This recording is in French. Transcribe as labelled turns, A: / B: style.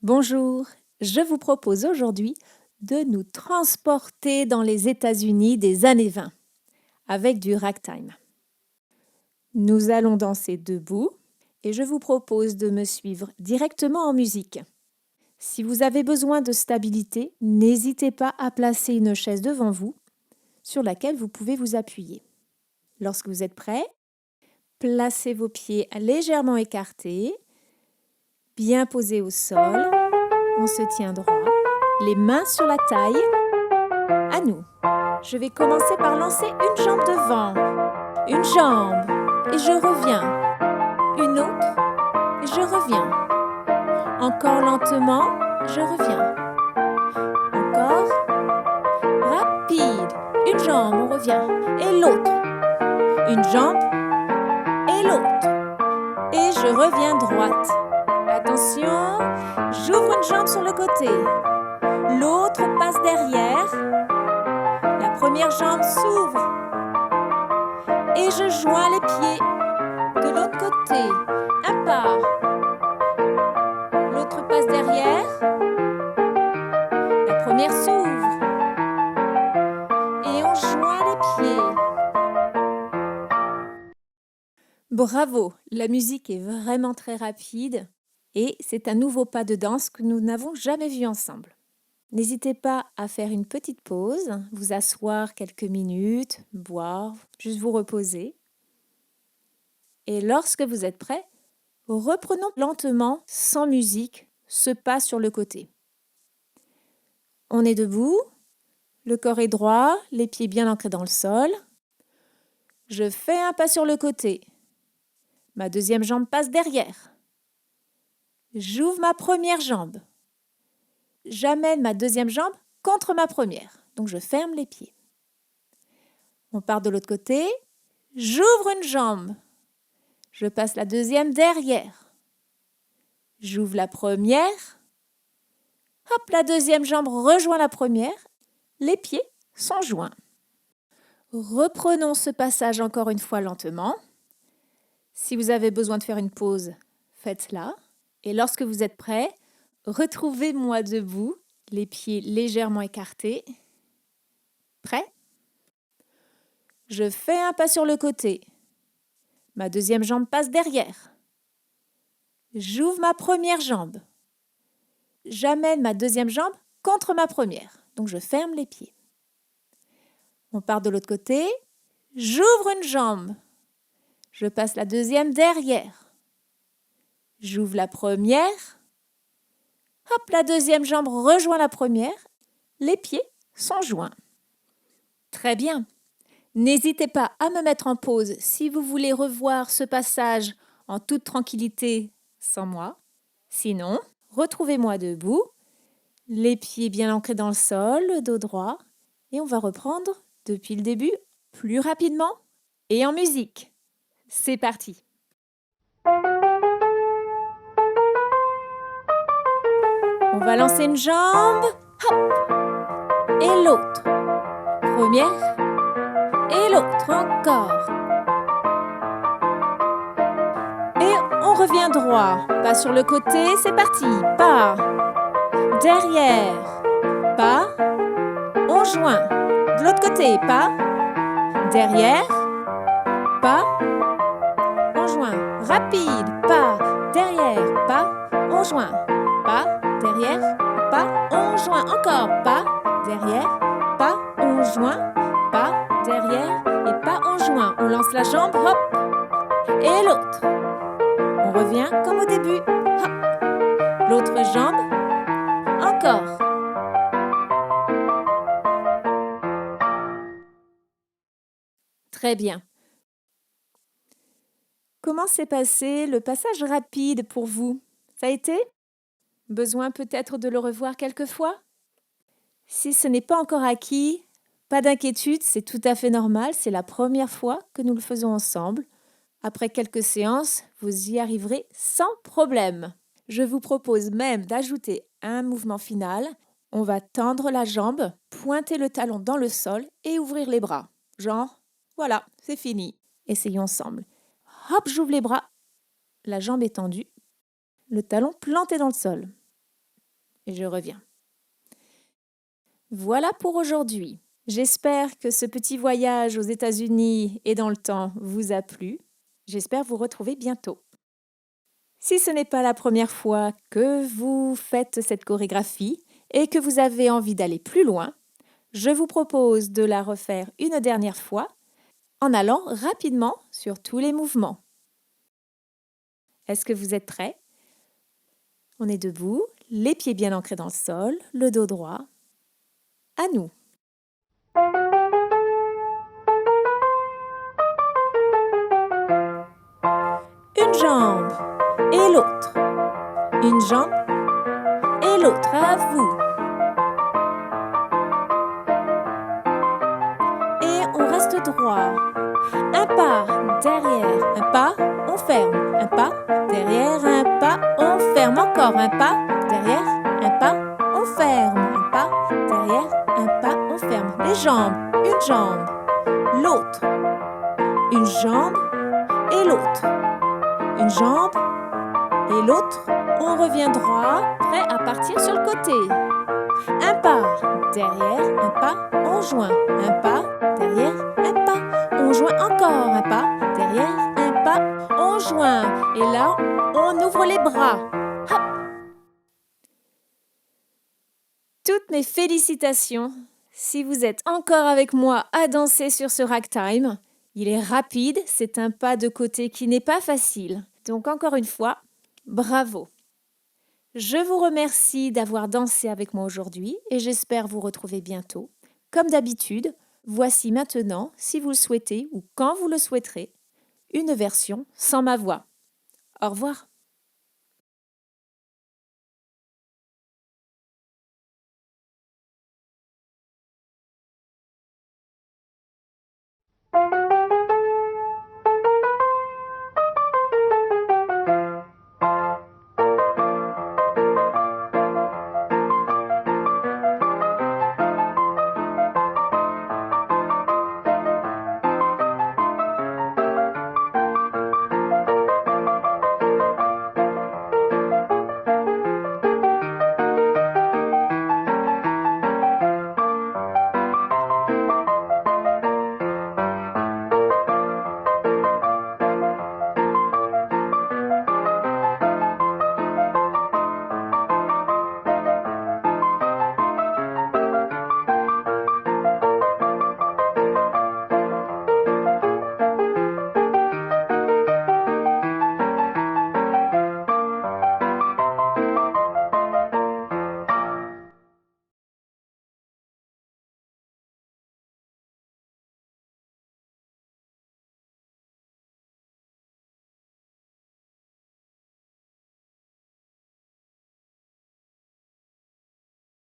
A: Bonjour, je vous propose aujourd'hui de nous transporter dans les États-Unis des années 20 avec du ragtime. Nous allons danser debout et je vous propose de me suivre directement en musique. Si vous avez besoin de stabilité, n'hésitez pas à placer une chaise devant vous sur laquelle vous pouvez vous appuyer. Lorsque vous êtes prêt, placez vos pieds légèrement écartés, bien posés au sol. On se tient droit, les mains sur la taille. À nous. Je vais commencer par lancer une jambe devant, une jambe, et je reviens. Une autre, et je reviens. Encore lentement, je reviens. Encore. Rapide. Une jambe, on revient. Et l'autre. Une jambe, et l'autre. Et je reviens droite. Attention, j'ouvre une jambe sur le côté. L'autre passe derrière. La première jambe s'ouvre. Et je joins les pieds de l'autre côté. Un pas. L'autre passe derrière. La première s'ouvre. Et on joint les pieds. Bravo, la musique est vraiment très rapide et c'est un nouveau pas de danse que nous n'avons jamais vu ensemble. N'hésitez pas à faire une petite pause, vous asseoir quelques minutes, boire, juste vous reposer. Et lorsque vous êtes prêts, reprenons lentement, sans musique, ce pas sur le côté. On est debout, le corps est droit, les pieds bien ancrés dans le sol. Je fais un pas sur le côté. Ma deuxième jambe passe derrière. J'ouvre ma première jambe. J'amène ma deuxième jambe contre ma première. Donc je ferme les pieds. On part de l'autre côté. J'ouvre une jambe. Je passe la deuxième derrière. J'ouvre la première. Hop, la deuxième jambe rejoint la première. Les pieds sont joints. Reprenons ce passage encore une fois lentement. Si vous avez besoin de faire une pause, faites-la. Et lorsque vous êtes prêts, retrouvez-moi debout, les pieds légèrement écartés. Prêt? Je fais un pas sur le côté. Ma deuxième jambe passe derrière. J'ouvre ma première jambe. J'amène ma deuxième jambe contre ma première. Donc je ferme les pieds. On part de l'autre côté. J'ouvre une jambe. Je passe la deuxième derrière. J'ouvre la première. Hop, la deuxième jambe rejoint la première. Les pieds sont joints. Très bien. N'hésitez pas à me mettre en pause si vous voulez revoir ce passage en toute tranquillité sans moi. Sinon, retrouvez-moi debout, les pieds bien ancrés dans le sol, le dos droit. Et on va reprendre depuis le début, plus rapidement et en musique. C'est parti. On va lancer une jambe, hop, et l'autre. Première, et l'autre encore. Et on revient droit. Pas sur le côté, c'est parti. Pas. Derrière. Pas. On joint. De l'autre côté, pas. Derrière. Pas. On joint. Rapide. Pas. Derrière. Pas. On joint. Pas. Derrière. Pas. On joint. Encore. Pas. Derrière. Pas. On joint. Pas. Derrière. Et pas. On joint. On lance la jambe. Hop. Et l'autre. On revient comme au début. Hop. L'autre jambe. Encore. Très bien. Comment s'est passé le passage rapide pour vous? Ça a été? Besoin peut-être de le revoir quelques fois? Si ce n'est pas encore acquis, pas d'inquiétude, c'est tout à fait normal. C'est la première fois que nous le faisons ensemble. Après quelques séances, vous y arriverez sans problème. Je vous propose même d'ajouter un mouvement final. On va tendre la jambe, pointer le talon dans le sol et ouvrir les bras. Genre, voilà, c'est fini. Essayons ensemble. Hop, j'ouvre les bras. La jambe est tendue. Le talon planté dans le sol. et je reviens. Voilà pour aujourd'hui. J'espère que ce petit voyage aux États-Unis et dans le temps vous a plu. J'espère vous retrouver bientôt. Si ce n'est pas la première fois que vous faites cette chorégraphie et que vous avez envie d'aller plus loin, je vous propose de la refaire une dernière fois en allant rapidement sur tous les mouvements. Est-ce que vous êtes prêts? On est debout, les pieds bien ancrés dans le sol, le dos droit. À nous. Une jambe et l'autre. Une jambe et l'autre. À vous. Et on reste droit. Un pas derrière, un pas, on ferme. Un pas derrière, un pas, on ferme. Encore un pas derrière, un pas, on ferme. Un pas derrière, un pas, on ferme. Les jambes, une jambe, l'autre. Une jambe et l'autre. Une jambe et l'autre. On revient droit, prêt à partir sur le côté. Un pas derrière, un pas, on joint. Un pas derrière, un pas, on joint. Encore un pas derrière, un pas, on joint. Et là, on ouvre les bras. Hop. Toutes mes félicitations. Si vous êtes encore avec moi à danser sur ce ragtime, il est rapide, c'est un pas de côté qui n'est pas facile. Donc encore une fois, bravo. Je vous remercie d'avoir dansé avec moi aujourd'hui et j'espère vous retrouver bientôt. Comme d'habitude, voici maintenant, si vous le souhaitez ou quand vous le souhaiterez, une version sans ma voix. Au revoir.